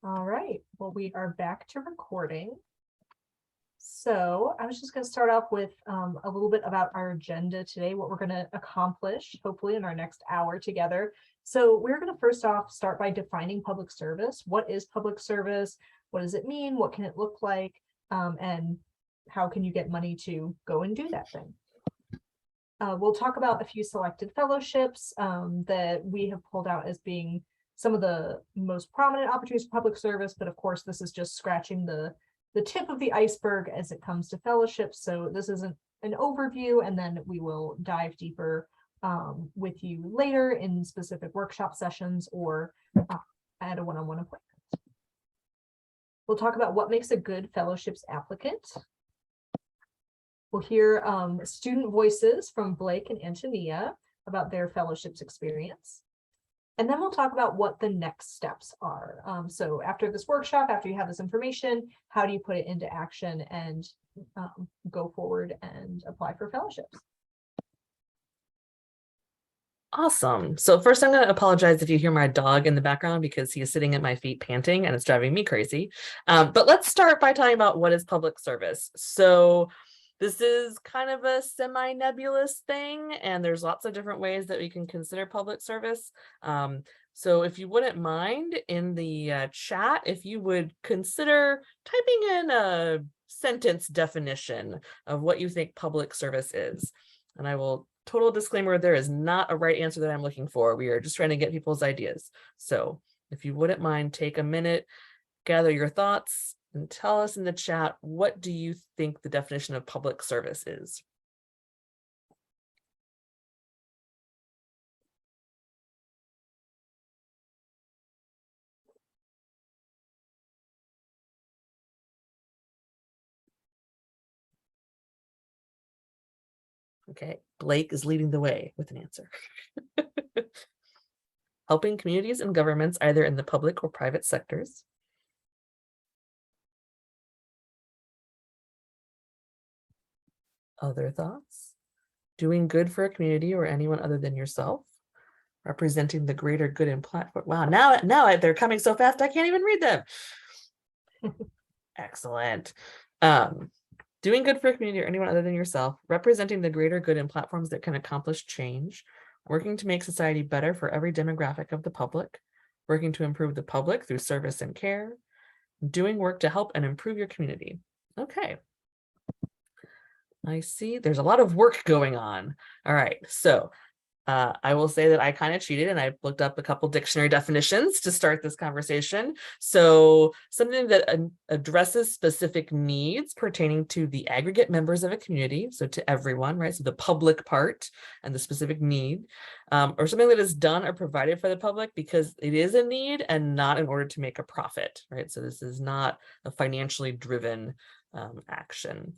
All right, well, we are back to recording. So I was just going to start off with a little bit about our agenda today, what we're going to accomplish, hopefully in our next hour together. So we're going to first off start by defining public service. What is public service? What does it mean? What can it look like? And how can you get money to go and do that thing? We'll talk about a few selected fellowships that we have pulled out as being some of the most prominent opportunities for public service, but of course, this is just scratching the tip of the iceberg as it comes to fellowships. So this isn't an overview, and then we will dive deeper with you later in specific workshop sessions or at a one-on-one appointment. We'll talk about what makes a good fellowships applicant. We'll hear student voices from Blake and Antonia about their fellowships experience. And then we'll talk about what the next steps are. So after this workshop, after you have this information, how do you put it into action and go forward and apply for fellowships? Awesome. So first, I'm going to apologize if you hear my dog in the background because he is sitting at my feet panting and it's driving me crazy. But let's start by talking about what is public service. So this is kind of a semi-nebulous thing, and there's lots of different ways that we can consider public service. So if you wouldn't mind in the chat, if you would consider typing in a sentence definition of what you think public service is. And I will, total disclaimer, there is not a right answer that I'm looking for. We are just trying to get people's ideas. So if you wouldn't mind, take a minute, gather your thoughts, and tell us in the chat, what do you think the definition of public service is? Okay, Blake is leading the way with an answer. Helping communities and governments either in the public or private sectors. Other thoughts? Doing good for a community or anyone other than yourself. Representing the greater good in platform. Wow, now they're coming so fast I can't even read them. Excellent. Doing good for a community or anyone other than yourself. Representing the greater good in platforms that can accomplish change. Working to make society better for every demographic of the public. Working to improve the public through service and care. Doing work to help and improve your community. Okay. I see there's a lot of work going on. All right, so I will say that I kind of cheated and I looked up a couple dictionary definitions to start this conversation. So something that addresses specific needs pertaining to the aggregate members of a community, so to everyone, right? So the public part and the specific need, or something that is done or provided for the public because it is a need and not in order to make a profit, right? So this is not a financially driven action.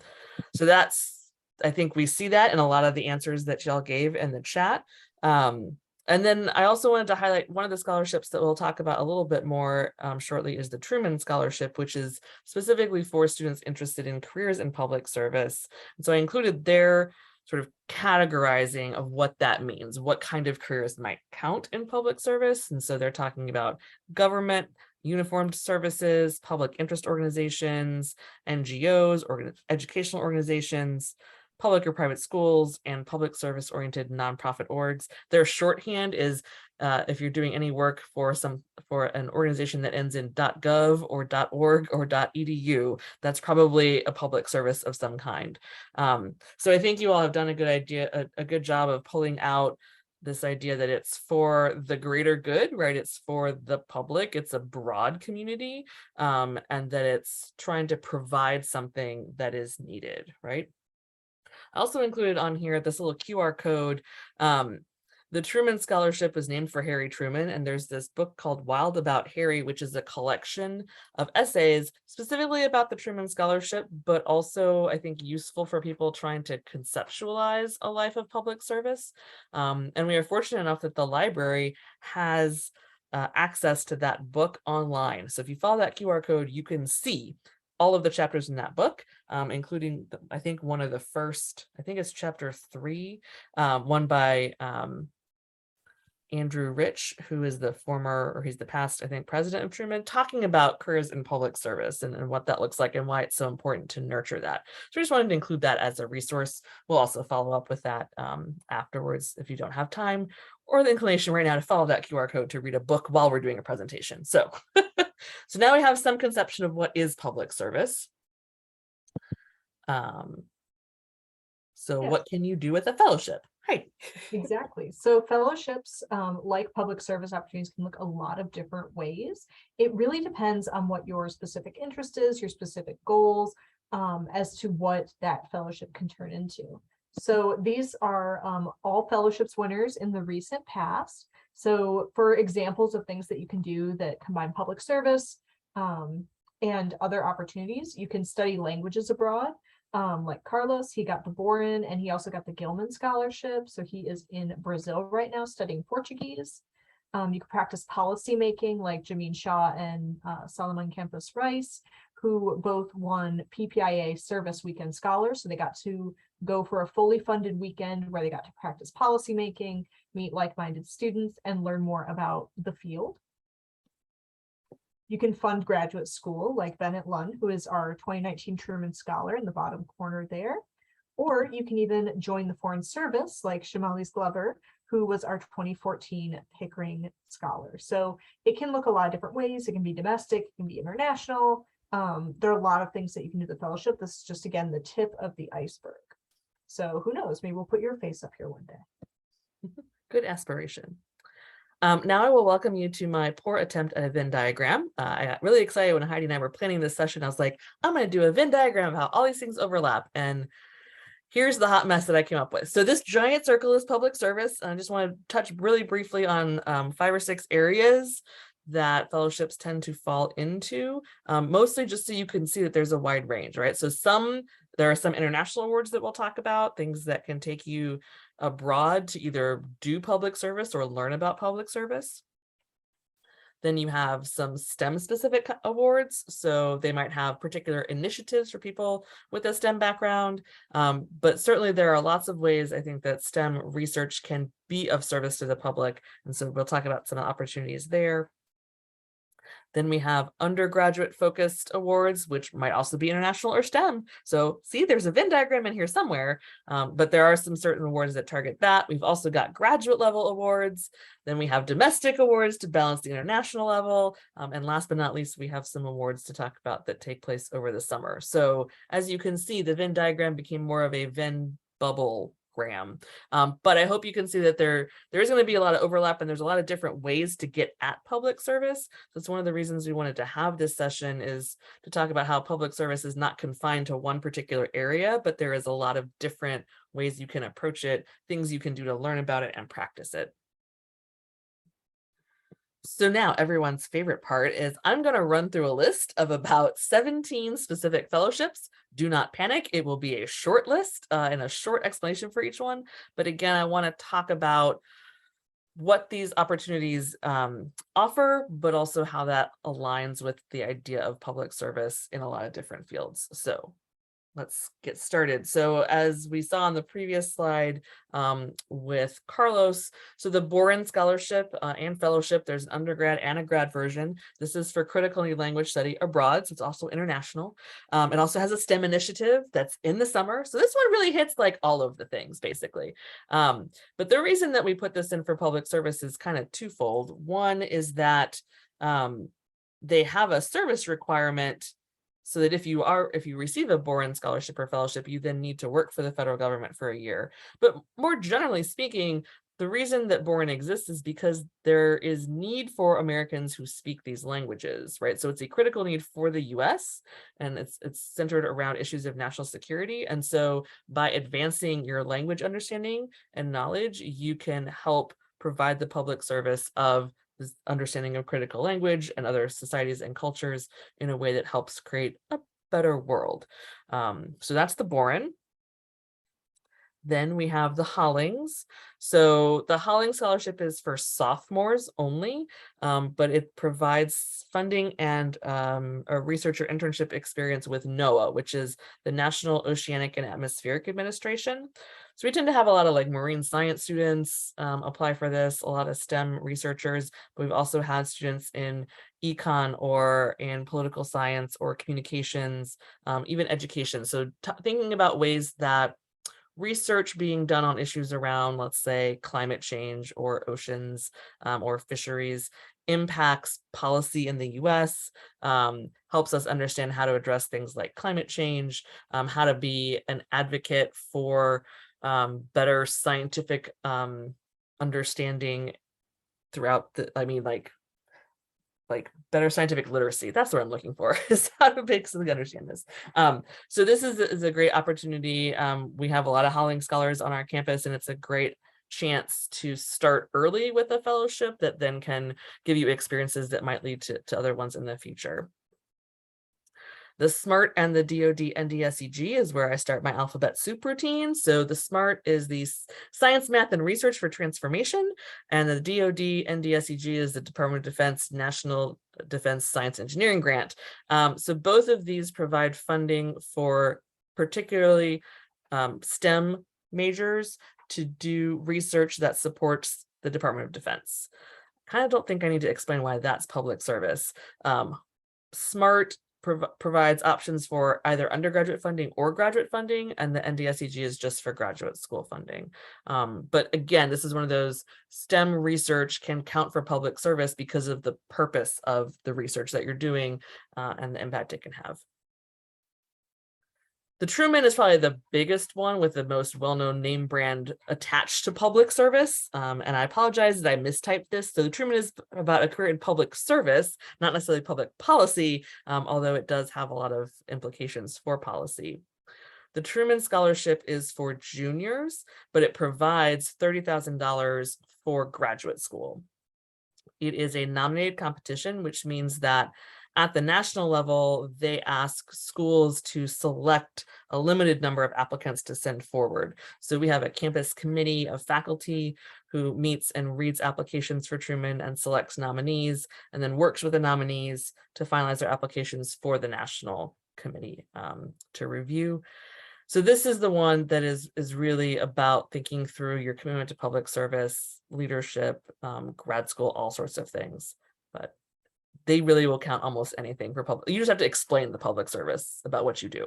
So that's, I think we see that in a lot of the answers that y'all gave in the chat. And then I also wanted to highlight one of the scholarships that we'll talk about a little bit more shortly is the Truman Scholarship, which is specifically for students interested in careers in public service. And so I included their sort of categorizing of what that means, what kind of careers might count in public service. And so they're talking about government, uniformed services, public interest organizations, NGOs, educational organizations, public or private schools, and public service oriented nonprofit orgs. Their shorthand is if you're doing any work for an organization that ends in .gov or .org or .edu, that's probably a public service of some kind. So I think you all have done a good job of pulling out this idea that it's for the greater good, right? It's for the public, it's a broad community, and that it's trying to provide something that is needed, right? I also included on here this little QR code. The Truman Scholarship was named for Harry Truman, and there's this book called Wild About Harry, which is a collection of essays specifically about the Truman Scholarship, but also I think useful for people trying to conceptualize a life of public service. And we are fortunate enough that the library has access to that book online. So if you follow that QR code, you can see all of the chapters in that book, including, I think, one of the first, I think it's chapter 3, one by Andrew Rich, who is the former, or he's the past, I think, president of Truman, talking about careers in public service and what that looks like and why it's so important to nurture that. So I just wanted to include that as a resource. We'll also follow up with that afterwards if you don't have time or the inclination right now to follow that QR code to read a book while we're doing a presentation. So, so now we have some conception of what is public service. So Yes. what can you do with a fellowship? Hi. Exactly. So fellowships, like public service opportunities, can look a lot of different ways. It really depends on what your specific interest is, your specific goals, as to what that fellowship can turn into. So these are all fellowships winners in the recent past. So for examples of things that you can do that combine public service and other opportunities, you can study languages abroad. Like Carlos, he got the Boren and he also got the Gilman Scholarship. So he is in Brazil right now studying Portuguese. You can practice policy making like Jameen Shah and Solomon Campos Rice, who both won PPIA Service Weekend Scholars. So they got to go for a fully funded weekend where they got to practice policy making, meet like-minded students, and learn more about the field. You can fund graduate school like Bennett Lund, who is our 2019 Truman Scholar in the bottom corner there. Or you can even join the Foreign Service like Shamalis Glover, who was our 2014 Pickering Scholar. So it can look a lot of different ways. It can be domestic, it can be international. There are a lot of things that you can do with the fellowship. This is just, again, the tip of the iceberg. So who knows, maybe we'll put your face up here one day. Good aspiration. Now I will welcome you to my poor attempt at a Venn diagram. I got really excited when Heidi and I were planning this session. I was like, I'm going to do a Venn diagram of how all these things overlap. And here's the hot mess that I came up with. So this giant circle is public service. And I just want to touch really briefly on 5 or 6 areas that fellowships tend to fall into, mostly just so you can see that there's a wide range, right? So there are some international awards that we'll talk about, things that can take you abroad to either do public service or learn about public service. Then you have some STEM specific awards. So they might have particular initiatives for people with a STEM background. But certainly there are lots of ways I think that STEM research can be of service to the public. And so we'll talk about some opportunities there. Then we have undergraduate focused awards, which might also be international or STEM. So see, there's a Venn diagram in here somewhere, but there are some certain awards that target that. We've also got graduate level awards. Then we have domestic awards to balance the international level. And last but not least, we have some awards to talk about that take place over the summer. So as you can see, the Venn diagram became more of a Venn bubble. But I hope you can see that there is going to be a lot of overlap and there's a lot of different ways to get at public service. So it's one of the reasons we wanted to have this session is to talk about how public service is not confined to one particular area, but there is a lot of different ways you can approach it, things you can do to learn about it and practice it. So now everyone's favorite part is I'm going to run through a list of about 17 specific fellowships. Do not panic. It will be a short list and a short explanation for each one. But again, I want to talk about what these opportunities offer, but also how that aligns with the idea of public service in a lot of different fields. So let's get started. So as we saw on the previous slide with Carlos, so the Boren Scholarship and Fellowship, there's an undergrad and a grad version. This is for critical language study abroad, so it's also international. It also has a STEM initiative that's in the summer. So this one really hits like all of the things, basically. But the reason that we put this in for public service is kind of twofold. One is that they have a service requirement so that if you receive a Boren Scholarship or Fellowship, you then need to work for the federal government for a year. But more generally speaking, the reason that Boren exists is because there is need for Americans who speak these languages, right? So it's a critical need for the US, and it's centered around issues of national security. And so by advancing your language understanding and knowledge, you can help provide the public service of this understanding of critical language and other societies and cultures in a way that helps create a better world. So that's the Boren. Then we have the Hollings. So the Holling Scholarship is for sophomores only, but it provides funding and a research or internship experience with NOAA, which is the National Oceanic and Atmospheric Administration. So we tend to have a lot of like marine science students apply for this, a lot of STEM researchers, but we've also had students in econ or in political science or communications, even education. So thinking about ways that research being done on issues around, let's say, climate change or oceans or fisheries impacts policy in the US, helps us understand how to address things like climate change, how to be an advocate for better scientific understanding throughout the, like better scientific literacy. That's what I'm looking for, is how to basically understand this. So this is a great opportunity. We have a lot of Holling scholars on our campus, and it's a great chance to start early with a fellowship that then can give you experiences that might lead to other ones in the future. The SMART and the DoD NDSEG is where I start my alphabet soup routine. So the SMART is the Science, Math, and Research for Transformation, and the DoD NDSEG is the Department of Defense National Defense Science Engineering Grant. So both of these provide funding for particularly STEM majors to do research that supports the Department of Defense. Kind of don't think I need to explain why that's public service. SMART provides options for either undergraduate funding or graduate funding, and the NDSEG is just for graduate school funding. But again, this is one of those STEM research can count for public service because of the purpose of the research that you're doing and the impact it can have. The Truman is probably the biggest one with the most well-known name brand attached to public service. And I apologize that I mistyped this. So the Truman is about a career in public service, not necessarily public policy, although it does have a lot of implications for policy. The Truman Scholarship is for juniors, but it provides $30,000 for graduate school. It is a nominated competition, which means that at the national level, they ask schools to select a limited number of applicants to send forward. So we have a campus committee of faculty who meets and reads applications for Truman and selects nominees, and then works with the nominees to finalize their applications for the national committee to review. So this is the one that is really about thinking through your commitment to public service, leadership, grad school, all sorts of things. But they really will count almost anything for public. You just have to explain the public service about what you do.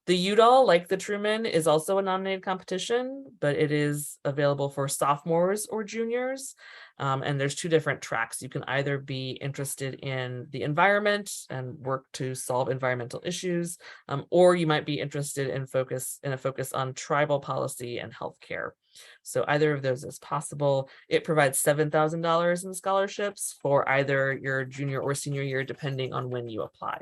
The Udall, like the Truman, is also a nominated competition, but it is available for sophomores or juniors. And there's two different tracks. You can either be interested in the environment and work to solve environmental issues, or you might be interested in a focus on tribal policy and healthcare. So either of those is possible. It provides $7,000 in scholarships for either your junior or senior year, depending on when you apply.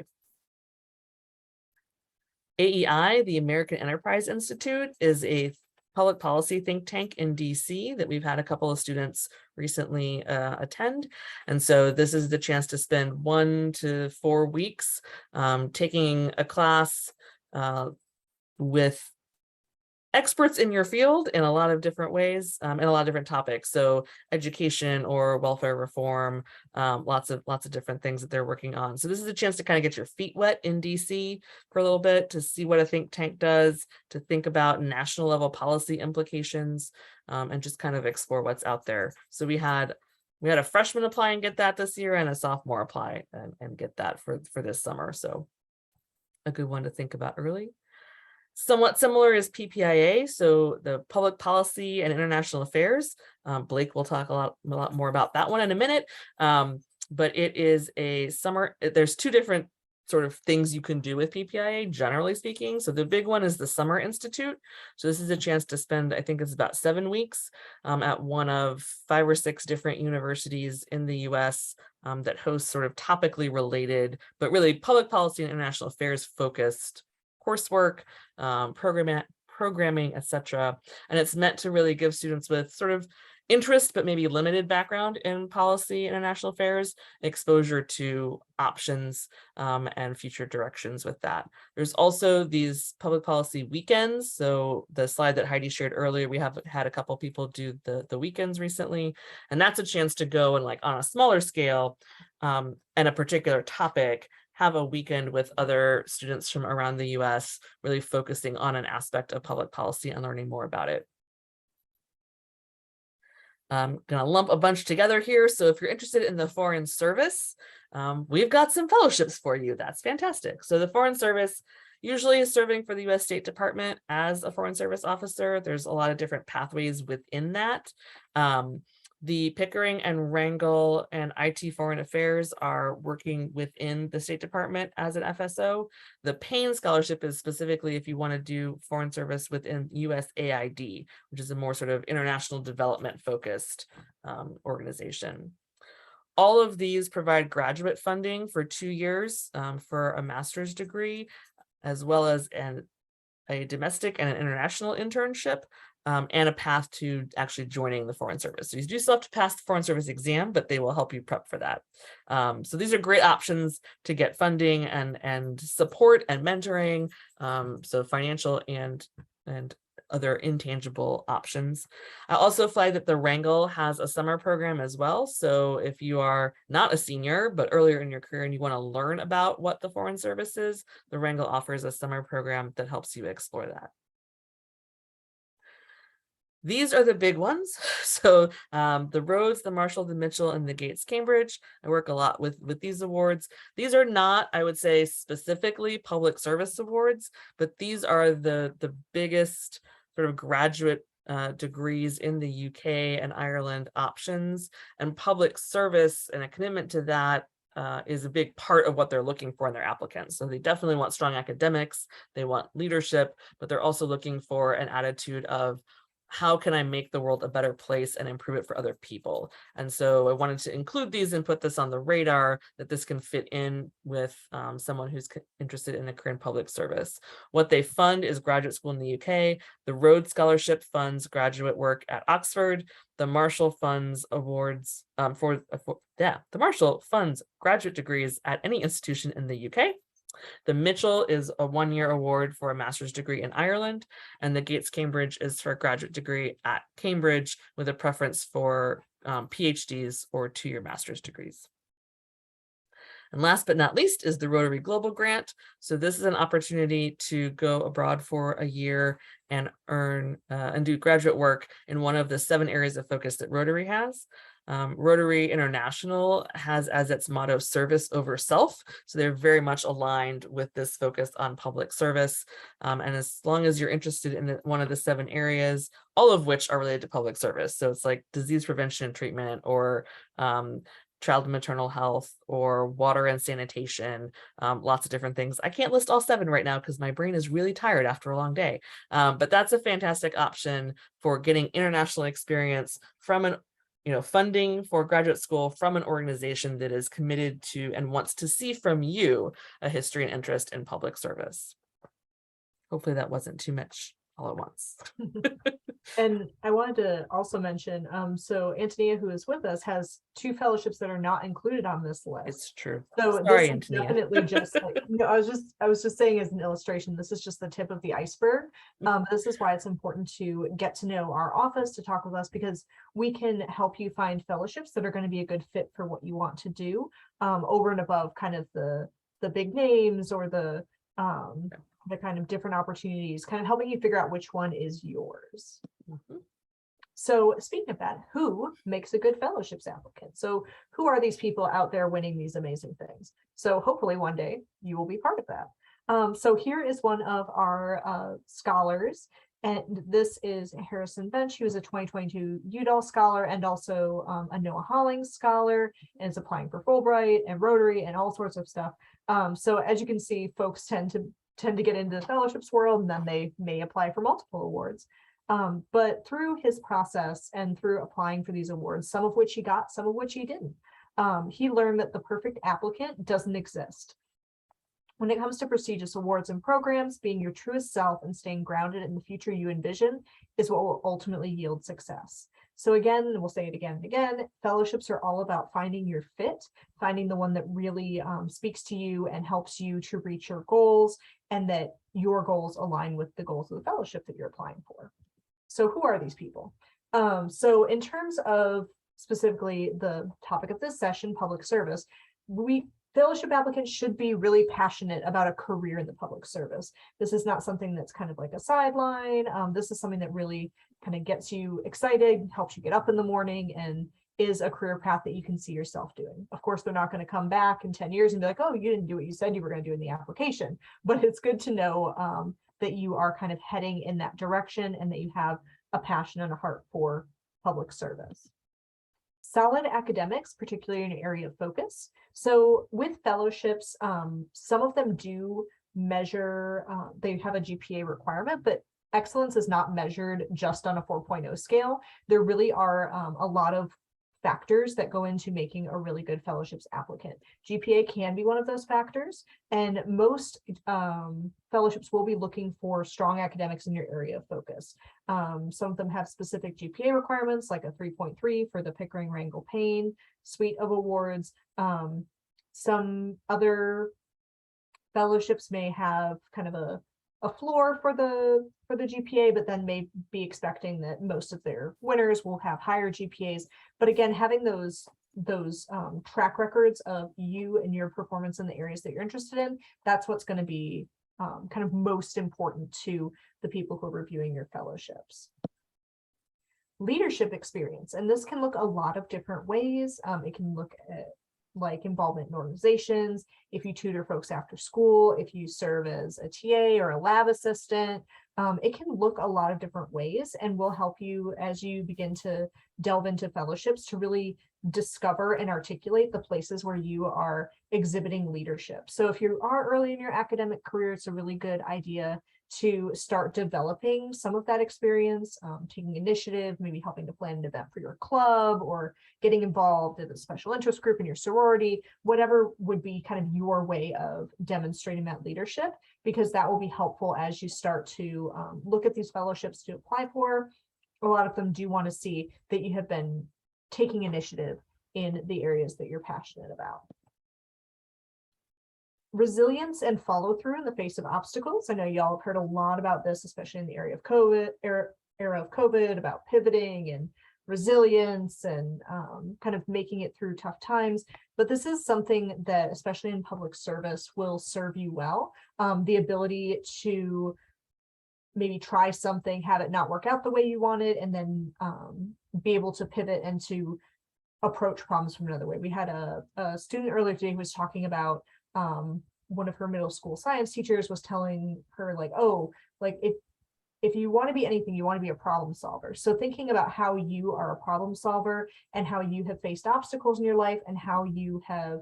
AEI, the American Enterprise Institute, is a public policy think tank in DC that we've had a couple of students recently attend. And so this is the chance to spend 1 to 4 weeks taking a class with experts in your field in a lot of different ways and a lot of different topics. So education or welfare reform, lots of different things that they're working on. So this is a chance to kind of get your feet wet in DC for a little bit, to see what a think tank does, to think about national level policy implications, and just kind of explore what's out there. So we had a freshman apply and get that this year, and a sophomore apply and get that for this summer. So a good one to think about early. Somewhat similar is PPIA, so the Public Policy and International Affairs. Blake will talk a lot more about that one in a minute, but it is a summer. There's two different sort of things you can do with PPIA, generally speaking. So the big one is the Summer Institute. So this is a chance to spend, I think it's about 7 weeks at one of 5 or 6 different universities in the US that host sort of topically related, but really public policy and international affairs focused coursework, programming, etc. And it's meant to really give students with sort of interest, but maybe limited background in policy, international affairs, exposure to options and future directions with that. There's also these public policy weekends. So the slide that Heidi shared earlier, we have had a couple people do the weekends recently, and that's a chance to go and like on a smaller scale and a particular topic, have a weekend with other students from around the US, really focusing on an aspect of public policy and learning more about it. I'm going to lump a bunch together here. So if you're interested in the Foreign Service, we've got some fellowships for you. That's fantastic. So the Foreign Service usually is serving for the U.S. State Department as a Foreign Service officer. There's a lot of different pathways within that. The Pickering and Rangel and IT Foreign Affairs are working within the State Department as an FSO. The Payne Scholarship is specifically if you want to do foreign service within USAID, which is a more sort of international development focused organization. All of these provide graduate funding for 2 years for a master's degree, as well as a domestic and an international internship. And a path to actually joining the Foreign Service. So you do still have to pass the Foreign Service exam, but they will help you prep for that. So these are great options to get funding and support and mentoring. So financial and other intangible options. I also flag that the Rangel has a summer program as well. So if you are not a senior, but earlier in your career and you want to learn about what the Foreign Service is, the Rangel offers a summer program that helps you explore that. These are the big ones. So the Rhodes, the Marshall, the Mitchell, and the Gates Cambridge. I work a lot with these awards. These are not, I would say, specifically public service awards, but these are the biggest sort of graduate degrees in the UK and Ireland options, and public service and a commitment to that is a big part of what they're looking for in their applicants. So they definitely want strong academics, they want leadership, but they're also looking for an attitude of how can I make the world a better place and improve it for other people? And so I wanted to include these and put this on the radar that this can fit in with someone who's interested in a career in public service. What they fund is graduate school in the UK. The Rhodes Scholarship funds graduate work at Oxford. The Marshall funds awards the Marshall funds graduate degrees at any institution in the UK. The Mitchell is a 1-year award for a master's degree in Ireland, and the Gates Cambridge is for a graduate degree at Cambridge with a preference for PhDs or 2-year master's degrees. And last but not least is the Rotary Global Grant. So this is an opportunity to go abroad for a year and earn and do graduate work in one of the 7 areas of focus that Rotary has. Rotary International has as its motto service over self. So they're very much aligned with this focus on public service. And as long as you're interested in one of the 7 areas, all of which are related to public service. So it's like disease prevention and treatment, or child and maternal health, or water and sanitation, lots of different things. I can't list all 7 right now because my brain is really tired after a long day. But that's a fantastic option for getting international experience from an funding for graduate school from an organization that is committed to and wants to see from you a history and interest in public service. Hopefully that wasn't too much all at once. And I wanted to also mention, so Antonia, who is with us, has 2 fellowships that are not included on this list. It's true. So Sorry, this is Antonia. definitely just like, I was just saying as an illustration, this is just the tip of the iceberg. This is why it's important to get to know our office, to talk with us, because we can help you find fellowships that are going to be a good fit for what you want to do, over and above kind of the big names or the kind of different opportunities, kind of helping you figure out which one is yours. So speaking of that, who makes a good fellowships applicant? So who are these people out there winning these amazing things? So hopefully one day you will be part of that. So here is one of our scholars, and this is Harrison Bench. He was a 2022 Udall scholar and also a Noah Hollings scholar, and is applying for Fulbright and Rotary and all sorts of stuff. So as you can see, folks tend to get into the fellowships world, and then they may apply for multiple awards. But through his process and through applying for these awards, some of which he got, some of which he didn't, he learned that the perfect applicant doesn't exist. When it comes to prestigious awards and programs, being your truest self and staying grounded in the future you envision is what will ultimately yield success. So again, we'll say it again and again, fellowships are all about finding your fit, finding the one that really speaks to you and helps you to reach your goals, and that your goals align with the goals of the fellowship that you're applying for. So who are these people? So in terms of specifically the topic of this session, public service, fellowship applicants should be really passionate about a career in the public service. This is not something that's kind of like a sideline. This is something that really kind of gets you excited, helps you get up in the morning, and is a career path that you can see yourself doing. Of course, they're not going to come back in 10 years and be like, oh, you didn't do what you said you were going to do in the application. But it's good to know that you are kind of heading in that direction and that you have a passion and a heart for public service. Solid academics, particularly in an area of focus. So with fellowships, some of them do measure, they have a GPA requirement, but excellence is not measured just on a 4.0 scale. There really are a lot of factors that go into making a really good fellowships applicant. GPA can be one of those factors, and most fellowships will be looking for strong academics in your area of focus. Some of them have specific GPA requirements, like a 3.3 for the Pickering-Rangel-Payne suite of awards. Some other fellowships may have kind of a floor for the GPA, but then may be expecting that most of their winners will have higher GPAs. But again, having those track records of you and your performance in the areas that you're interested in, that's what's going to be kind of most important to the people who are reviewing your fellowships. Leadership experience, and this can look a lot of different ways. It can look at like involvement in organizations, if you tutor folks after school, if you serve as a TA or a lab assistant. It can look a lot of different ways, and will help you as you begin to delve into fellowships to really discover and articulate the places where you are exhibiting leadership. So if you are early in your academic career, it's a really good idea to start developing some of that experience, taking initiative, maybe helping to plan an event for your club, or getting involved in a special interest group in your sorority, whatever would be kind of your way of demonstrating that leadership, because that will be helpful as you start to look at these fellowships to apply for. A lot of them do want to see that you have been taking initiative in the areas that you're passionate about. Resilience and follow through in the face of obstacles. I know y'all have heard a lot about this, especially in the area of COVID, era of COVID, about pivoting and resilience and kind of making it through tough times. But this is something that, especially in public service, will serve you well. The ability to maybe try something, have it not work out the way you wanted, and then be able to pivot and to approach problems from another way. We had a student earlier today who was talking about one of her middle school science teachers was telling her, like, oh, like if you want to be anything, you want to be a problem solver. So thinking about how you are a problem solver and how you have faced obstacles in your life and how you have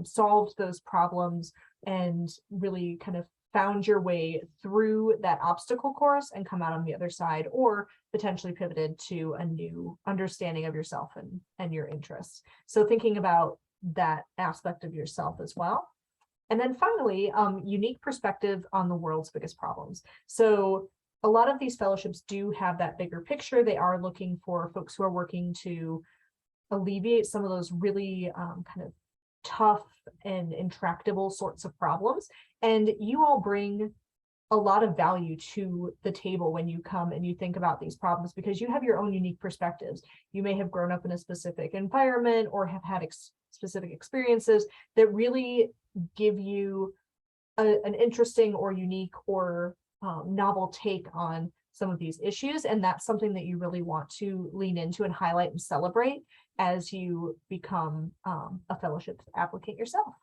solved those problems and really kind of found your way through that obstacle course and come out on the other side, or potentially pivoted to a new understanding of yourself and your interests. So thinking about that aspect of yourself as well. And then finally, unique perspective on the world's biggest problems. So a lot of these fellowships do have that bigger picture. They are looking for folks who are working to alleviate some of those really kind of tough and intractable sorts of problems. And you all bring a lot of value to the table when you come and you think about these problems, because you have your own unique perspectives. You may have grown up in a specific environment or have had specific experiences that really give you an interesting or unique or novel take on some of these issues. And that's something that you really want to lean into and highlight and celebrate as you become a fellowship applicant yourself.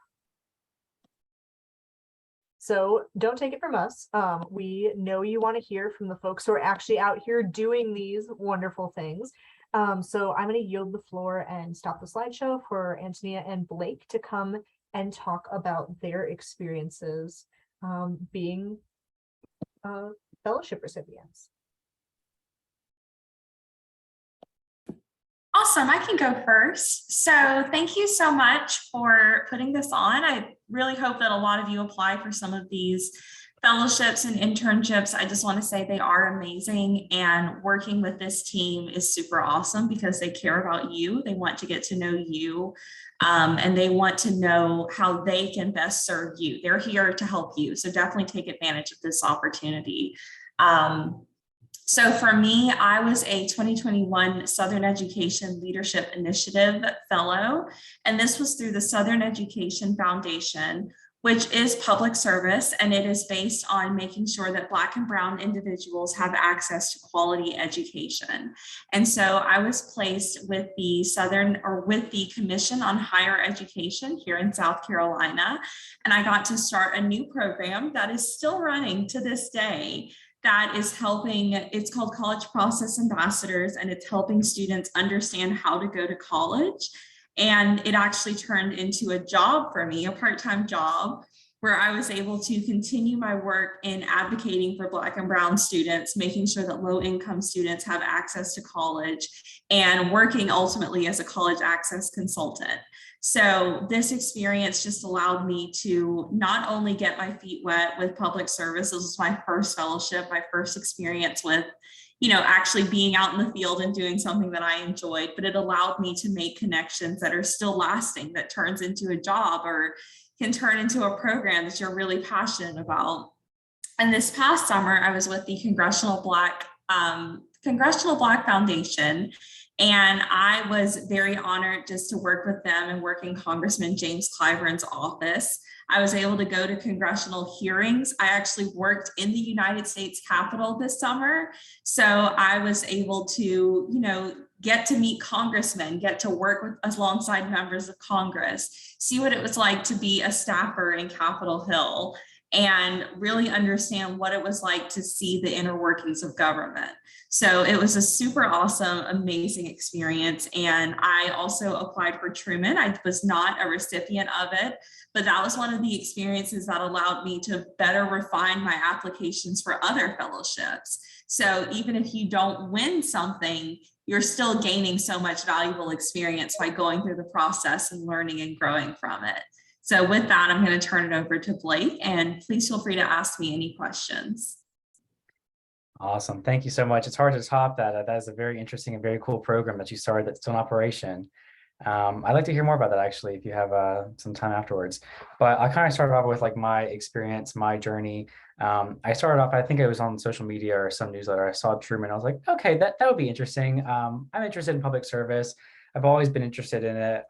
So don't take it from us. We know you want to hear from the folks who are actually out here doing these wonderful things. So I'm going to yield the floor and stop the slideshow for Antonia and Blake to come and talk about their experiences being fellowship recipients. Awesome, I can go first. So thank you so much for putting this on. I really hope that a lot of you apply for some of these fellowships and internships, I just want to say they are amazing. And working with this team is super awesome because they care about you. They want to get to know you. And they want to know how they can best serve you. They're here to help you. So definitely take advantage of this opportunity. So for me, I was a 2021 Southern Education Leadership Initiative Fellow, and this was through the Southern Education Foundation, which is public service, and it is based on making sure that Black and Brown individuals have access to quality education. And so I was placed with the Commission on Higher Education here in South Carolina, and I got to start a new program that is still running to this day that is helping. It's called College Process Ambassadors, and it's helping students understand how to go to college. And it actually turned into a job for me, a part-time job, where I was able to continue my work in advocating for Black and Brown students, making sure that low-income students have access to college, and working ultimately as a college access consultant. So this experience just allowed me to not only get my feet wet with public service. This was my first fellowship, my first experience with actually being out in the field and doing something that I enjoyed, but it allowed me to make connections that are still lasting, that turns into a job or can turn into a program that you're really passionate about. And this past summer, I was with the Congressional Black Foundation, and I was very honored just to work with them and work in Congressman James Clyburn's office. I was able to go to congressional hearings. I actually worked in the United States Capitol this summer. So I was able to, get to meet congressmen, get to work with alongside members of Congress, see what it was like to be a staffer in Capitol Hill, and really understand what it was like to see the inner workings of government. So it was a super awesome, amazing experience. And I also applied for Truman. I was not a recipient of it, but that was one of the experiences that allowed me to better refine my applications for other fellowships. So even if you don't win something, you're still gaining so much valuable experience by going through the process and learning and growing from it. So with that, I'm going to turn it over to Blake, and please feel free to ask me any questions. Awesome. Thank you so much. It's hard to top that. That is a very interesting and very cool program that you started that's still in operation. I'd like to hear more about that actually, if you have some time afterwards. But I kind of started off with like my experience, my journey. I started off, I think it was on social media or some newsletter. I saw Truman. I was like, okay, that would be interesting. I'm interested in public service. I've always been interested in it.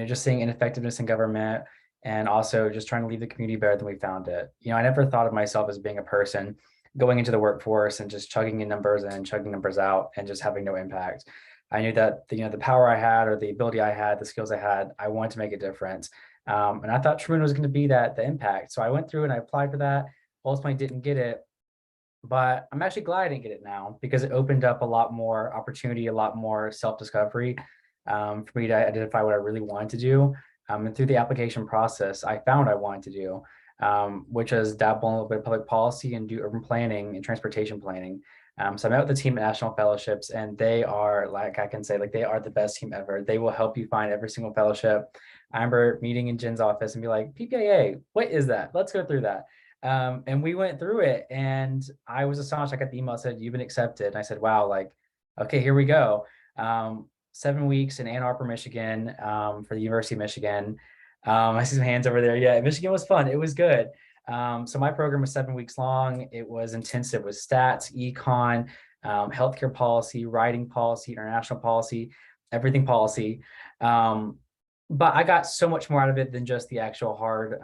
Just seeing ineffectiveness in government and also just trying to leave the community better than we found it. I never thought of myself as being a person going into the workforce and just chugging in numbers and chugging numbers out and just having no impact. I knew that the power I had or the ability I had, the skills I had, I wanted to make a difference. And I thought Truman was going to be the impact. So I went through and I applied for that. Ultimately didn't get it, but I'm actually glad I didn't get it now because it opened up a lot more opportunity, a lot more self-discovery for me to identify what I really wanted to do. And through the application process, I found what I wanted to do, which is dabble in a little bit of public policy and do urban planning and transportation planning. So I met with the team at National Fellowships, and they are, like I can say, like they are the best team ever. They will help you find every single fellowship. I remember meeting in Jen's office and be like, PPAA, what is that? Let's go through that. And we went through it, and I was astonished. I got the email that said, you've been accepted. And I said, wow, like, okay, here we go. 7 weeks in Ann Arbor, Michigan, for the University of Michigan. I see some hands over there. Yeah, Michigan was fun. It was good. So my program was 7 weeks long. It was intensive with stats, econ, healthcare policy, writing policy, international policy, everything policy. But I got so much more out of it than just the actual hard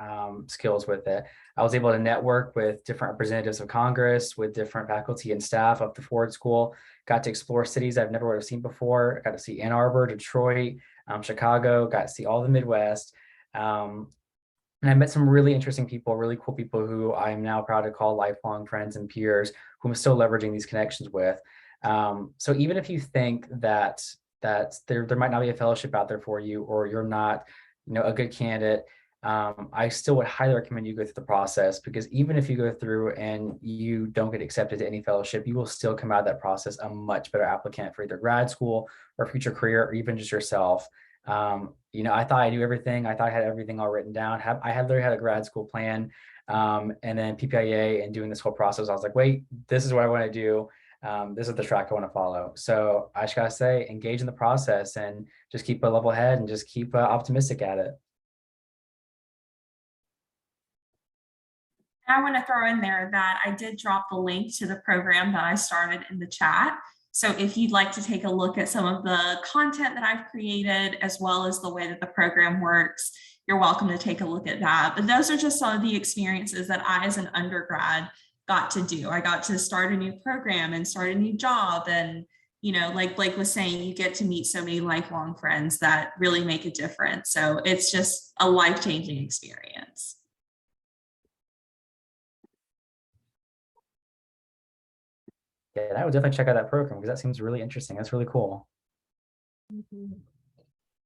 skills with it. I was able to network with different representatives of Congress, with different faculty and staff of the Ford School, got to explore cities I've never would have seen before. I got to see Ann Arbor, Detroit, Chicago, got to see all the Midwest. And I met some really interesting people, really cool people who I'm now proud to call lifelong friends and peers who I'm still leveraging these connections with. So even if you think that there might not be a fellowship out there for you, or you're not, a good candidate, I still would highly recommend you go through the process, because even if you go through and you don't get accepted to any fellowship, you will still come out of that process a much better applicant for either grad school or future career, or even just yourself. You know, I thought I knew everything. I thought I had everything all written down. I had literally had a grad school plan, and then PPIA and doing this whole process. I was like, wait, this is what I want to do. This is the track I want to follow. So I just gotta say, engage in the process and just keep a level head and just keep optimistic at it. I want to throw in there that I did drop the link to the program that I started in the chat. So if you'd like to take a look at some of the content that I've created, as well as the way that the program works, you're welcome to take a look at that. But those are just some of the experiences that I, as an undergrad, got to do. I got to start a new program and start a new job. And, you know, like Blake was saying, you get to meet so many lifelong friends that really make a difference. So it's just a life-changing experience. Yeah, I would definitely check out that program because that seems really interesting. That's really cool. Mhm.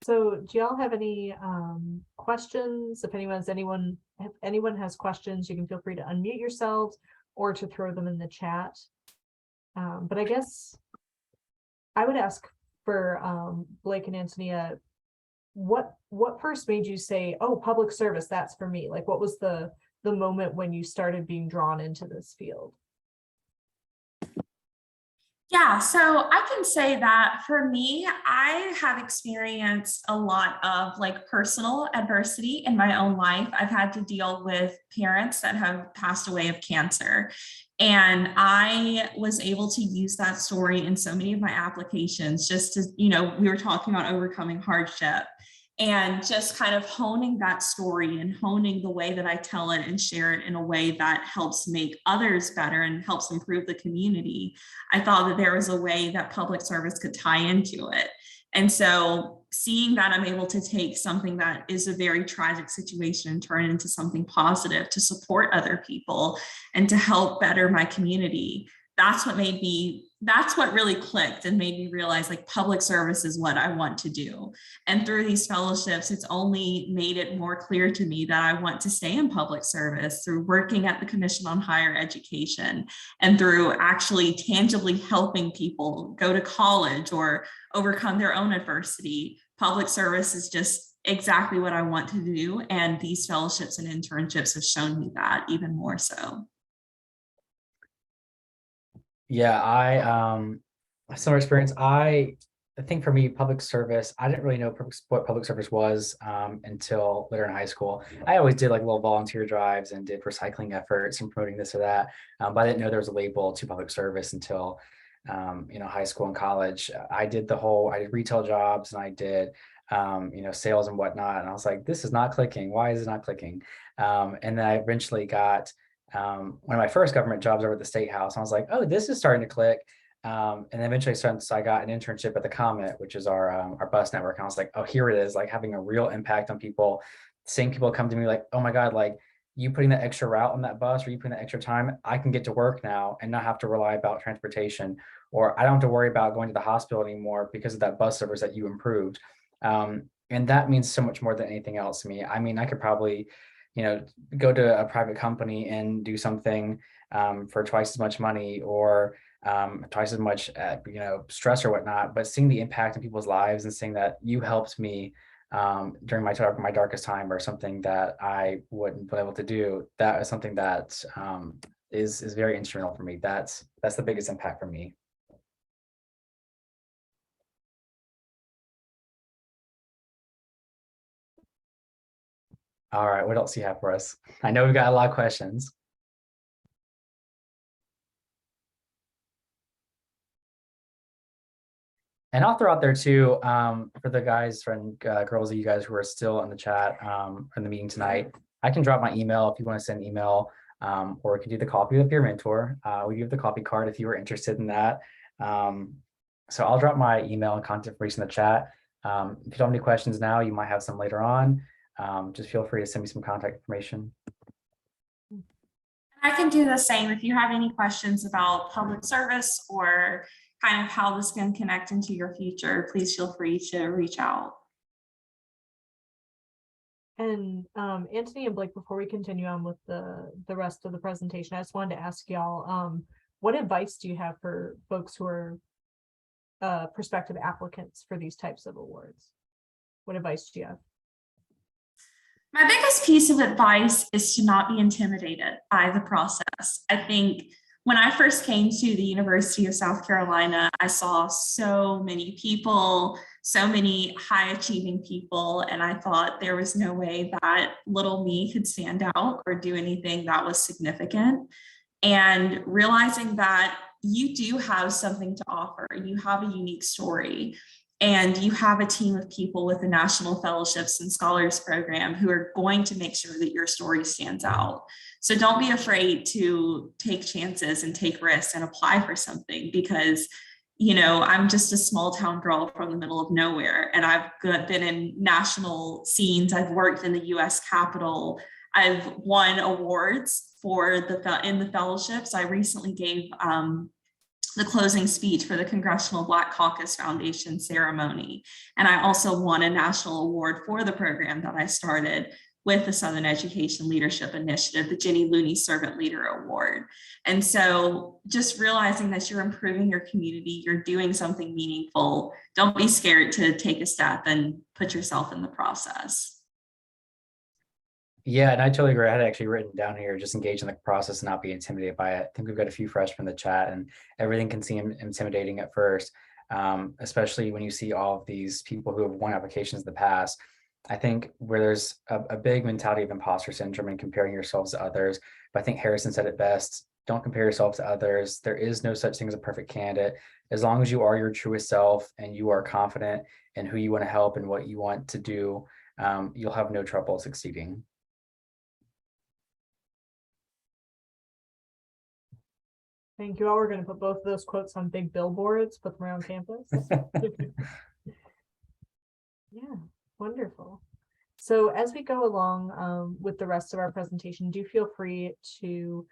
So do y'all have any questions? If anyone has questions, you can feel free to unmute yourselves or to throw them in the chat. But I guess I would ask for Blake and Antonia, what first made you say, oh, public service, that's for me? Like, what was the moment when you started being drawn into this field? Yeah, so I can say that for me, I have experienced a lot of like personal adversity in my own life. I've had to deal with parents that have passed away of cancer. And I was able to use that story in so many of my applications, just to, you know, we were talking about overcoming hardship. And just kind of honing that story and honing the way that I tell it and share it in a way that helps make others better and helps improve the community. I thought that there was a way that public service could tie into it. And so seeing that I'm able to take something that is a very tragic situation and turn it into something positive to support other people and to help better my community, that's what really clicked and made me realize like public service is what I want to do. And through these fellowships, it's only made it more clear to me that I want to stay in public service through working at the Commission on Higher Education and through actually tangibly helping people go to college or overcome their own adversity. Public service is just exactly what I want to do. And these fellowships and internships have shown me that even more so. Yeah, similar experience. I think for me, public service, I didn't really know what public service was until later in high school. I always did like little volunteer drives and did recycling efforts and promoting this or that, but I didn't know there was a label to public service until you know, high school and college. I did retail jobs and I did you know, sales and whatnot, and I was like, this is not clicking. Why is it not clicking? And then I eventually got one of my first government jobs over at the State House. I was like, oh, this is starting to click. And then eventually so I got an internship at the Comet, which is our bus network. And I was like, oh, here it is, like having a real impact on people, seeing people come to me like, oh my God, like you putting that extra route on that bus or you putting that extra time, I can get to work now and not have to rely about transportation, or I don't have to worry about going to the hospital anymore because of that bus service that you improved. And that means so much more than anything else to me. I mean, I could probably, you know, go to a private company and do something for twice as much money or twice as much, you know, stress or whatnot. But seeing the impact in people's lives and seeing that you helped me during my darkest time or something that I wouldn't be able to do, that is something that is very instrumental for me. That's the biggest impact for me. All right, what else do you have for us? I know we've got a lot of questions. And I'll throw out there too, for the guys and girls of you guys who are still in the chat in the meeting tonight, I can drop my email if you want to send an email, or we can do the copy with your mentor. We give the copy card if you were interested in that. So I'll drop my email and contact information in the chat. If you don't have any questions now, you might have some later on. Just feel free to send me some contact information. I can do the same. If you have any questions about public service or kind of how this can connect into your future, please feel free to reach out. And Anthony and Blake, before we continue on with the rest of the presentation, I just wanted to ask y'all, what advice do you have for folks who are prospective applicants for these types of awards? What advice do you have? My biggest piece of advice is to not be intimidated by the process. I think when I first came to the University of South Carolina, I saw so many people, so many high achieving people, and I thought there was no way that little me could stand out or do anything that was significant. And realizing that you do have something to offer, you have a unique story, and you have a team of people with the National Fellowships and Scholars Program who are going to make sure that your story stands out. So don't be afraid to take chances and take risks and apply for something, because I'm just a small town girl from the middle of nowhere, and I've been in national scenes. I've worked in the US Capitol. I've won awards in the fellowships. I recently gave the closing speech for the Congressional Black Caucus Foundation ceremony. And I also won a national award for the program that I started with the Southern Education Leadership Initiative, the Jenny Looney Servant Leader Award. And so just realizing that you're improving your community, you're doing something meaningful, don't be scared to take a step and put yourself in the process. Yeah, and I totally agree. I had actually written down here, just engage in the process and not be intimidated by it. I think we've got a few freshmen in the chat, and everything can seem intimidating at first, especially when you see all of these people who have won applications in the past. I think where there's a big mentality of imposter syndrome and comparing yourselves to others. But I think Harrison said it best: don't compare yourself to others. There is no such thing as a perfect candidate. As long as you are your truest self and you are confident in who you want to help and what you want to do, you'll have no trouble succeeding. Thank you all. We're going to put both of those quotes on big billboards, put them around campus. Yeah, wonderful. So as we go along with the rest of our presentation, do feel free to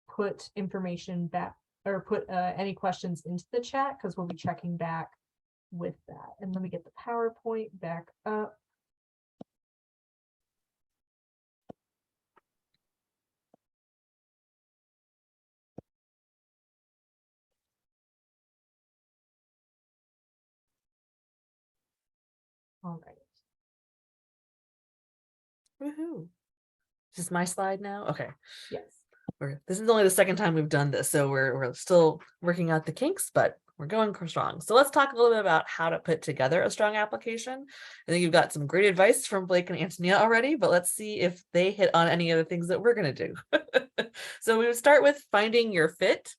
put information back, or put any questions into the chat, because we'll be checking back with that. And let me get the PowerPoint back up. All right. Woohoo. Is this my slide now? Okay. Yes. This is only the second time we've done this, so we're still working out the kinks, but we're going strong. So let's talk a little bit about how to put together a strong application. I think you've got some great advice from Blake and Antonia already, but let's see if they hit on any of the things that we're going to do. So we would start with finding your fit.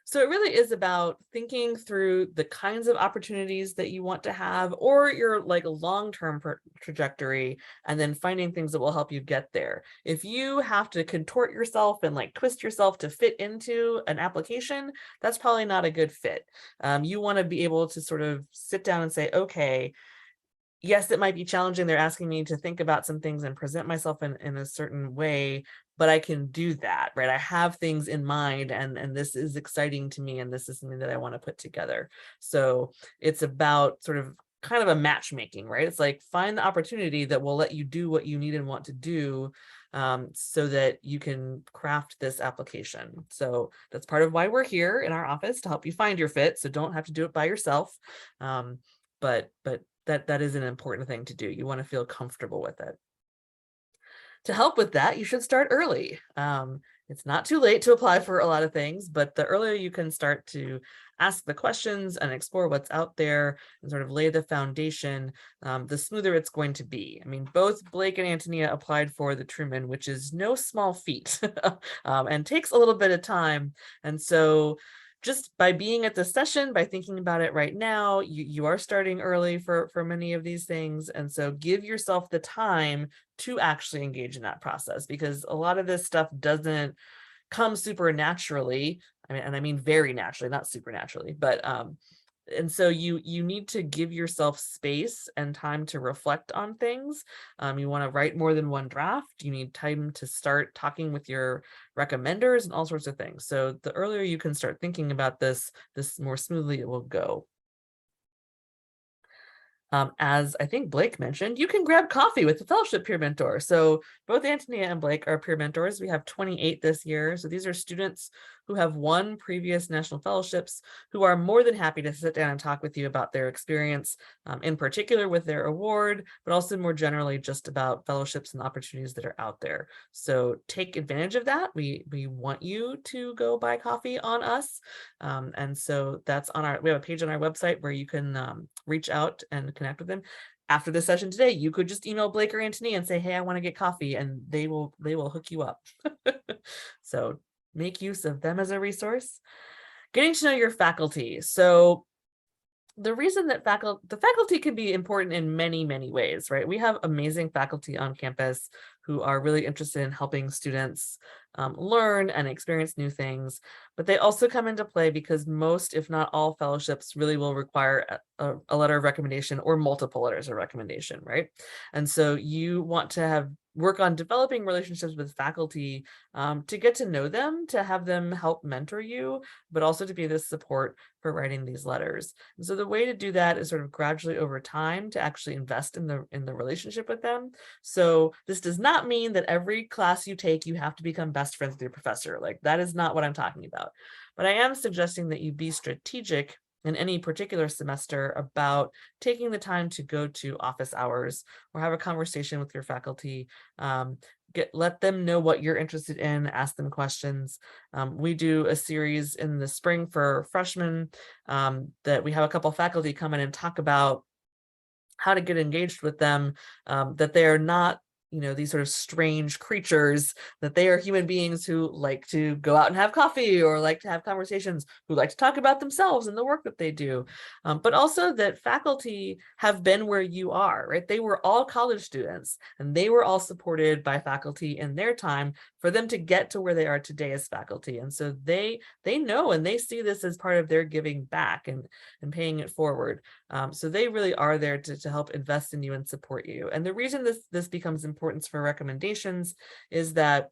So it really is about thinking through the kinds of opportunities that you want to have, or your like long-term trajectory, and then finding things that will help you get there. If you have to contort yourself and like twist yourself to fit into an application, that's probably not a good fit. You want to be able to sort of sit down and say, okay, yes, it might be challenging. They're asking me to think about some things and present myself in a certain way, but I can do that, right? I have things in mind, and this is exciting to me, and this is something that I want to put together. So it's about sort of kind of a matchmaking, right? It's like find the opportunity that will let you do what you need and want to do, so that you can craft this application. So that's part of why we're here in our office, to help you find your fit. So don't have to do it by yourself. But that is an important thing to do. You want to feel comfortable with it. To help with that, you should start early. It's not too late to apply for a lot of things, but the earlier you can start to ask the questions and explore what's out there and sort of lay the foundation, the smoother it's going to be. I mean, both Blake and Antonia applied for the Truman, which is no small feat and takes a little bit of time. And so just by being at the session, by thinking about it right now, you are starting early for many of these things. And so give yourself the time to actually engage in that process, because a lot of this stuff doesn't come super naturally. I mean very naturally, not supernaturally, but and so you need to give yourself space and time to reflect on things. You want to write more than one draft. You need time to start talking with your recommenders and all sorts of things. So the earlier you can start thinking about this more smoothly it will go. As I think Blake mentioned, you can grab coffee with the fellowship peer mentor. So both Antonia and Blake are peer mentors. We have 28 this year. So these are students who have won previous national fellowships, who are more than happy to sit down and talk with you about their experience, in particular with their award, but also more generally just about fellowships and opportunities that are out there. So take advantage of that. We want you to go buy coffee on us. And so that's we have a page on our website where you can reach out and connect with them. After this session today, you could just email Blake or Anthony and say, hey, I want to get coffee, and they will hook you up. So make use of them as a resource. Getting to know your faculty. So the reason that the faculty can be important in many, many ways, right? We have amazing faculty on campus who are really interested in helping students learn and experience new things, but they also come into play because most, if not all, fellowships really will require a letter of recommendation or multiple letters of recommendation, right? And so you want to work on developing relationships with faculty to get to know them, to have them help mentor you, but also to be the support for writing these letters. And so the way to do that is sort of gradually over time to actually invest in the relationship with them. So this does not mean that every class you take, you have to become best friends with your professor. Like, that is not what I'm talking about. But I am suggesting that you be strategic in any particular semester about taking the time to go to office hours or have a conversation with your faculty. Let them know what you're interested in, ask them questions. We do a series in the spring for freshmen that we have a couple faculty come in and talk about how to get engaged with them, that they are not, these sort of strange creatures, that they are human beings who like to go out and have coffee or like to have conversations, who like to talk about themselves and the work that they do. But also that faculty have been where you are, right? They were all college students and they were all supported by faculty in their time for them to get to where they are today as faculty. And so they know and they see this as part of their giving back and paying it forward. So they really are there to help invest in you and support you. And the reason this becomes important for recommendations is that,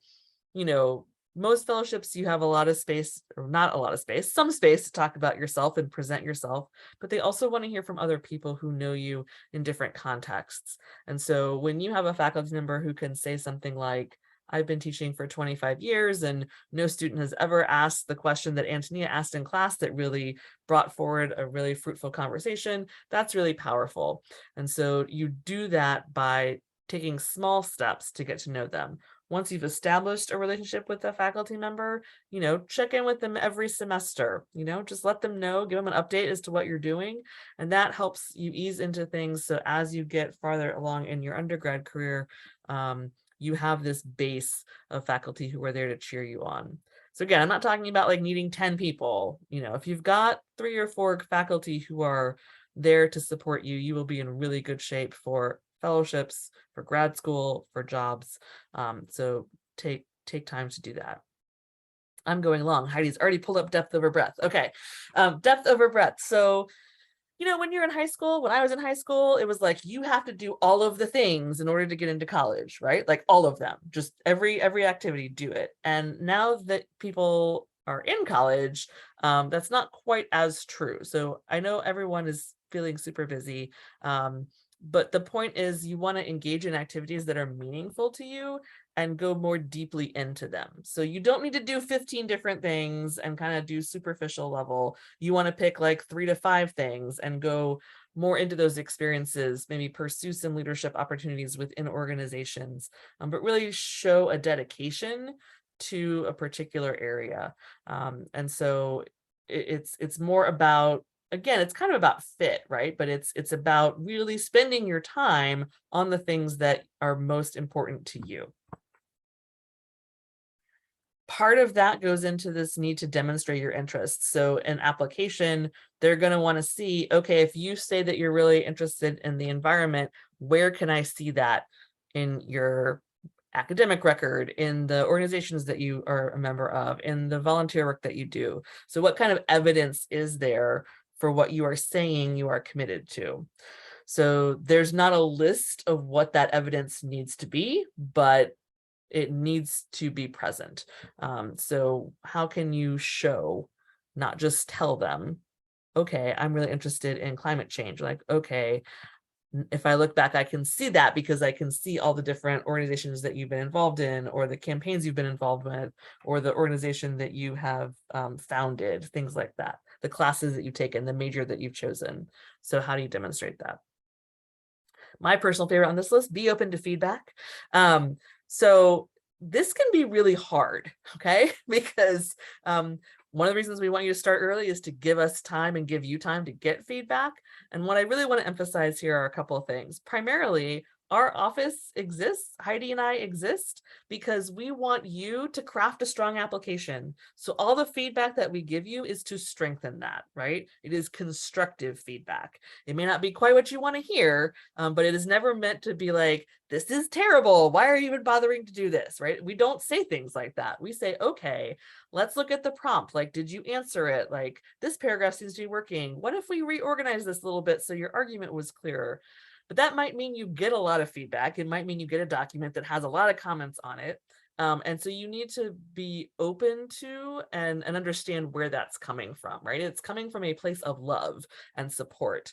most fellowships, you have a lot of space, or not a lot of space, some space to talk about yourself and present yourself, but they also want to hear from other people who know you in different contexts. And so when you have a faculty member who can say something like, I've been teaching for 25 years and no student has ever asked the question that Antonia asked in class that really brought forward a really fruitful conversation, that's really powerful. And so you do that by taking small steps to get to know them. Once you've established a relationship with a faculty member, check in with them every semester, just let them know, give them an update as to what you're doing. And that helps you ease into things. So as you get farther along in your undergrad career, you have this base of faculty who are there to cheer you on. So again, I'm not talking about like needing 10 people. If you've got 3 or 4 faculty who are there to support you, you will be in really good shape for fellowships, for grad school, for jobs. So take time to do that. I'm going long. Heidi's already pulled up depth over breadth. Okay, depth over breadth. So, when you're in high school, when I was in high school, it was like, you have to do all of the things in order to get into college, right? Like all of them, just every activity, do it. And now that people are in college, that's not quite as true. So I know everyone is feeling super busy. But the point is, you want to engage in activities that are meaningful to you and go more deeply into them. So you don't need to do 15 different things and kind of do superficial level. You want to pick like 3 to 5 things and go more into those experiences, maybe pursue some leadership opportunities within organizations, but really show a dedication to a particular area. And so it's more about, again, it's kind of about fit, right? But it's about really spending your time on the things that are most important to you. Part of that goes into this need to demonstrate your interests. So in application, they're going to want to see, okay, if you say that you're really interested in the environment, where can I see that in your academic record, in the organizations that you are a member of, in the volunteer work that you do? So what kind of evidence is there for what you are saying you are committed to? So there's not a list of what that evidence needs to be, but it needs to be present. So how can you show, not just tell them, okay, I'm really interested in climate change. Like, okay, If I look back, I can see that because I can see all the different organizations that you've been involved in, or the campaigns you've been involved with, or the organization that you have founded, things like that, the classes that you've taken, the major that you've chosen. So how do you demonstrate that? My personal favorite on this list, be open to feedback. So this can be really hard, okay? Because one of the reasons we want you to start early is to give us time and give you time to get feedback. And what I really want to emphasize here are a couple of things. Primarily, our office exists, Heidi and I exist, because we want you to craft a strong application. So all the feedback that we give you is to strengthen that, right? It is constructive feedback. It may not be quite what you want to hear, but it is never meant to be like, this is terrible. Why are you even bothering to do this, right? We don't say things like that. We say, okay, let's look at the prompt. Like, did you answer it? Like, this paragraph seems to be working. What if we reorganize this a little bit so your argument was clearer? But that might mean you get a lot of feedback. It might mean you get a document that has a lot of comments on it. And so you need to be open to and understand where that's coming from, right? It's coming from a place of love and support.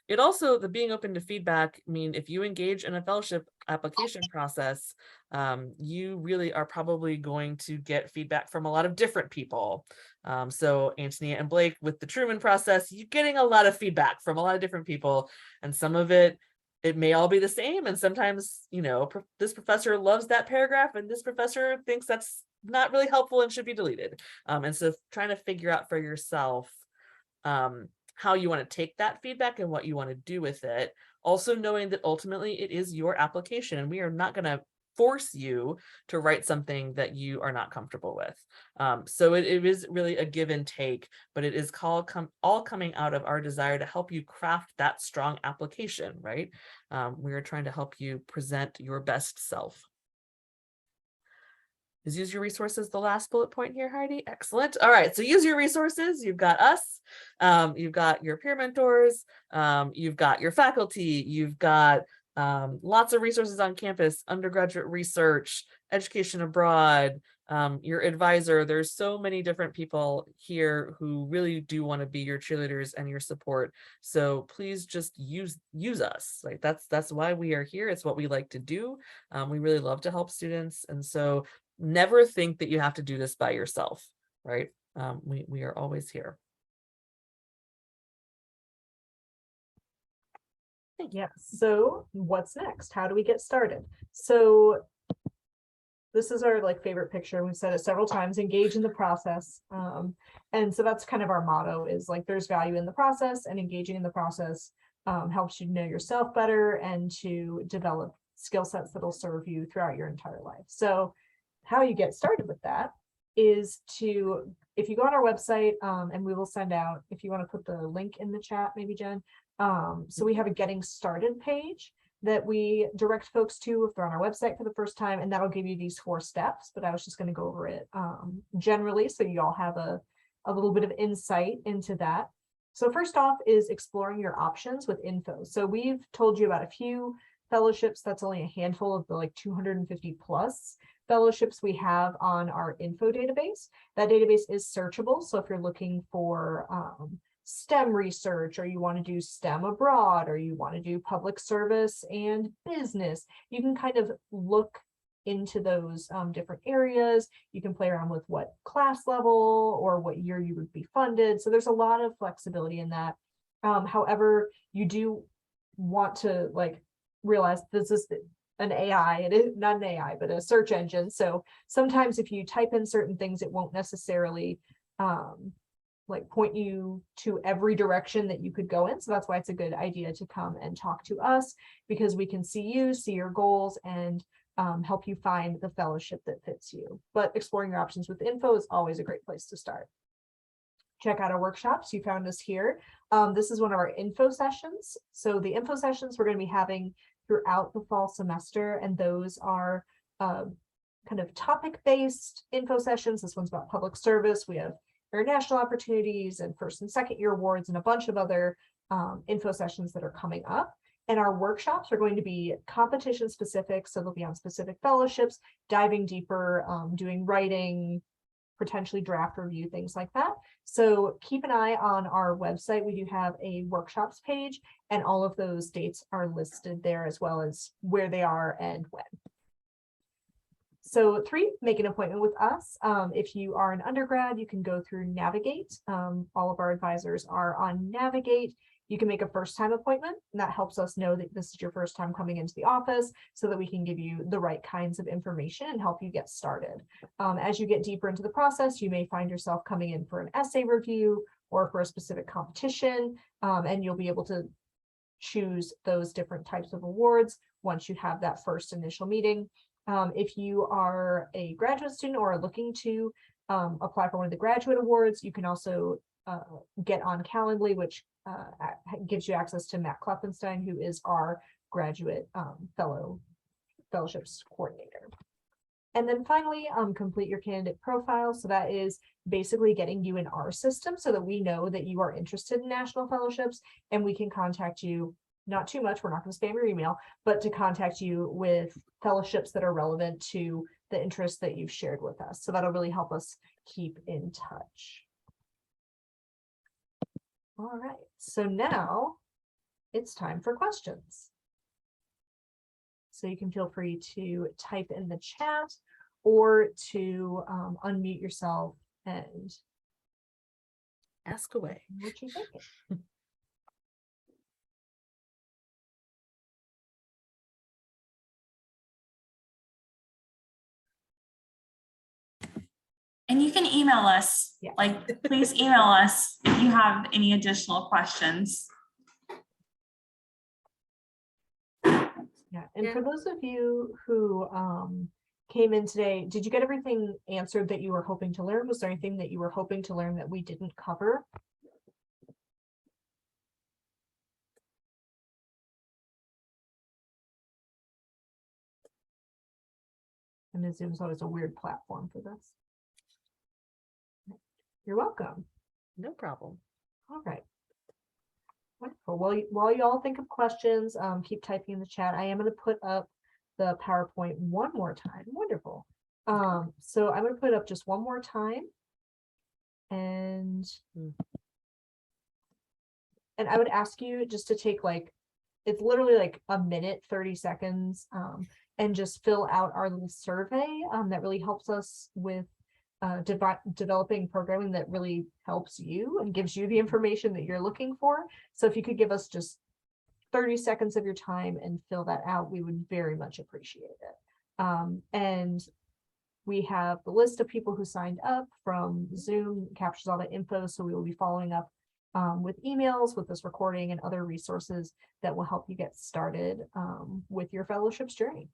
It also, the being open to feedback, mean if you engage in a fellowship application process, you really are probably going to get feedback from a lot of different people. So Antonia and Blake with the Truman process, you're getting a lot of feedback from a lot of different people, and some of it may all be the same. And sometimes, you know, this professor loves that paragraph and this professor thinks that's not really helpful and should be deleted. And so trying to figure out for yourself how you want to take that feedback and what you want to do with it. Also knowing that ultimately it is your application and we are not going to force you to write something that you are not comfortable with. So it is really a give and take, but it is all coming out of our desire to help you craft that strong application, right? We are trying to help you present your best self. Is use your resources the last bullet point here, Heidi? Excellent. All right, so use your resources. You've got us, you've got your peer mentors, you've got your faculty, you've got lots of resources on campus, undergraduate research, education abroad, your advisor. There's so many different people here who really do want to be your cheerleaders and your support. So please just use us. Like that's why we are here. It's what we like to do. We really love to help students. And so never think that you have to do this by yourself, right? We are always here. Yeah, so what's next? How do we get started? So this is our favorite picture. We've said it several times, engage in the process. And so that's kind of our motto is there's value in the process, and engaging in the process helps you know yourself better and to develop skill sets that'll serve you throughout your entire life. So how you get started with that is if you go on our website, and we will send out, if you want to put the link in the chat, maybe Jen. So we have a getting started page that we direct folks to if they're on our website for the first time, and that'll give you these 4 steps, but I was just going to go over it generally so you all have a little bit of insight into that. So first off is exploring your options with info. So we've told you about a few fellowships. That's only a handful of the 250 plus fellowships we have on our info database. That database is searchable. So if you're looking for STEM research, or you want to do STEM abroad, or you want to do public service and business, you can kind of look into those different areas. You can play around with what class level or what year you would be funded. So there's a lot of flexibility in that. However, you do want to realize this is an AI. It is not an AI, but a search engine. So sometimes if you type in certain things, it won't necessarily point you to every direction that you could go in. So that's why it's a good idea to come and talk to us, because we can see you, see your goals, and help you find the fellowship that fits you. But exploring your options with info is always a great place to start. Check out our workshops. You found us here. This is one of our info sessions. So the info sessions we're going to be having throughout the fall semester, and those are kind of topic-based info sessions. This one's about public service. We have international opportunities and first and second year awards and a bunch of other info sessions that are coming up. And our workshops are going to be competition specific. So they'll be on specific fellowships, diving deeper, doing writing, potentially draft review, things like that. So keep an eye on our website. We do have a workshops page, and all of those dates are listed there, as well as where they are and when. So 3, make an appointment with us. If you are an undergrad, you can go through Navigate. All of our advisors are on Navigate. You can make a first-time appointment, and that helps us know that this is your first time coming into the office so that we can give you the right kinds of information and help you get started. As you get deeper into the process, you may find yourself coming in for an essay review or for a specific competition, and you'll be able to choose those different types of awards once you have that first initial meeting. If you are a graduate student or are looking to apply for one of the graduate awards, you can also get on Calendly, which gives you access to Matt Kleffenstein, who is our graduate fellowships coordinator. And then finally, complete your candidate profile. So that is basically getting you in our system so that we know that you are interested in national fellowships, and we can contact you, not too much, we're not going to spam your email, but to contact you with fellowships that are relevant to the interests that you've shared with us. So that'll really help us keep in touch. All right, so now it's time for questions. So you can feel free to type in the chat or to unmute yourself and Ask away. what you thinking. And you can email us, Yeah. like, please email us if you have any additional questions. Yeah, and for those of you who came in today, did you get everything answered that you were hoping to learn? Was there anything that you were hoping to learn that we didn't cover? And Zoom's always a weird platform for this. You're welcome. No problem. All right. Wonderful. While you all think of questions, keep typing in the chat. I am going to put up the PowerPoint one more time. Wonderful. So I'm going to put it up just one more time. And I would ask you just to take it's literally like a minute, 30 seconds, and just fill out our little survey that really helps us with developing programming that really helps you and gives you the information that you're looking for. So if you could give us just 30 seconds of your time and fill that out, we would very much appreciate it. And we have the list of people who signed up from Zoom, captures all the info. So we will be following up with emails, with this recording and other resources that will help you get started with your fellowships journey.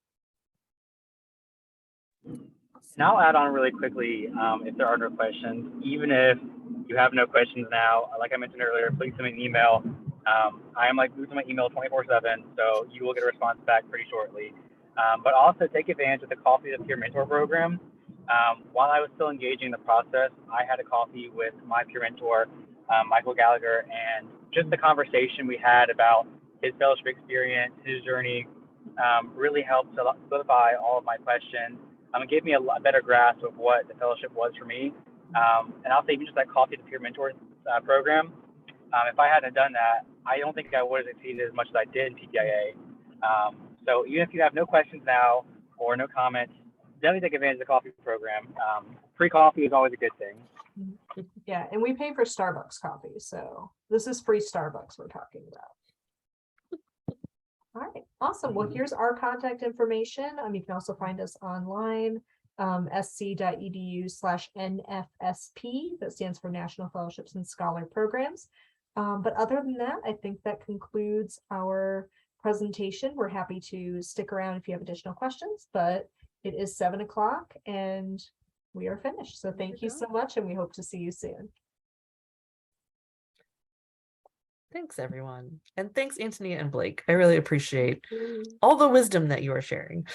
And I'll add on really quickly, if there are no questions, even if you have no questions now, like I mentioned earlier, please send me an email. I am like losing my email 24/7, so you will get a response back pretty shortly. But also take advantage of the Coffee with Peer Mentor program. While I was still engaging in the process, I had a coffee with my peer mentor, Michael Gallagher, and just the conversation we had about his fellowship experience, his journey, really helped solidify all of my questions. It gave me a better grasp of what the fellowship was for me. And I'll say even just that Coffee with Peer Mentor program, if I hadn't done that, I don't think I would have succeeded as much as I did in PPIA. So even if you have no questions now or no comments, definitely take advantage of the coffee program. Free coffee is always a good thing. Yeah, and we pay for Starbucks coffee, so this is free Starbucks we're talking about. All right, awesome. Well, here's our contact information. You can also find us online, sc.edu/NFSP. That stands for National Fellowships and Scholar Programs. But other than that, I think that concludes our presentation. We're happy to stick around if you have additional questions, but it is 7 o'clock and we are finished. So thank you so much, and we hope to see you soon. Thanks, everyone. And thanks, Antonia and Blake. I really appreciate all the wisdom that you are sharing.